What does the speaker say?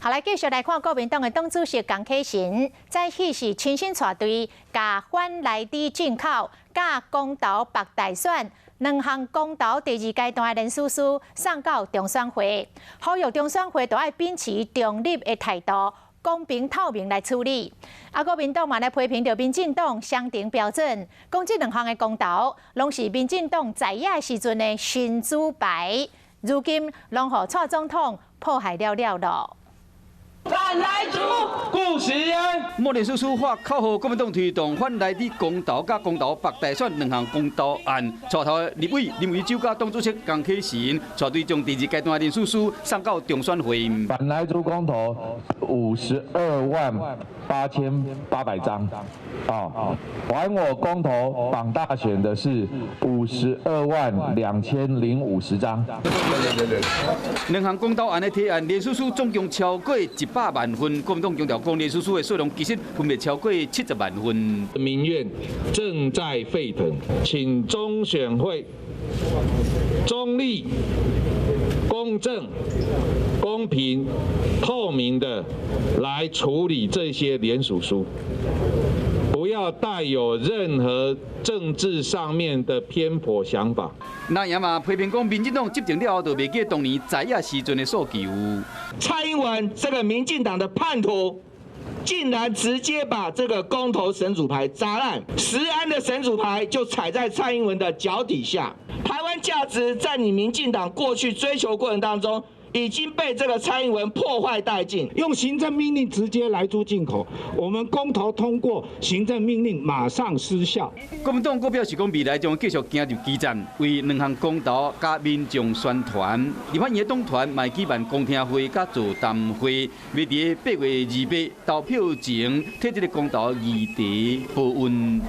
好，来继续来看国民党的党主席江启臣，在迄时亲身带队，甲反内地进口、甲公投白大选两项公投第二阶段的联署书送到中选会，呼吁中选会都要秉持中立的态度。 公平透明来处理，国民党嘛来批评着民进党双重标准，讲这两项的公投，拢是民进党在野时阵的新主牌，如今拢互蔡总统破坏了咯。 反来主顾时恩，莫联署书发口号，国民党推动反内地公投甲公投白大选两项公投案，带头立委林为洲甲党主席江启臣带队将第二阶段联署书送到中选会。反来主公投528800张，还我公投绑大选的是522050张。两项公投案的提案联署书总共超过100万份，国民党强调讲联署书的数量其实分别超过70万份。民怨正在沸腾，请中选会中立、公正、公平、透明的来处理这些联署书，不要带有任何政治上面的偏颇想法。那也嘛批评讲，民进党执政了后，就袂记当年在野时阵的诉求。蔡英文这个民进党的叛徒，竟然直接把这个公投神主牌砸烂，食安的神主牌就踩在蔡英文的脚底下。台湾价值在你民进党过去追求过程当中， 已经被这个蔡英文破坏殆尽，用行政命令直接来猪进口，我们公投通过行政命令马上失效。国民党阁表示讲，未来将继续行入基站，为两项公投甲民众宣传。立法院的党团嘛举办公听会甲座谈会，要伫8月28投票前，替这个公投议题报问。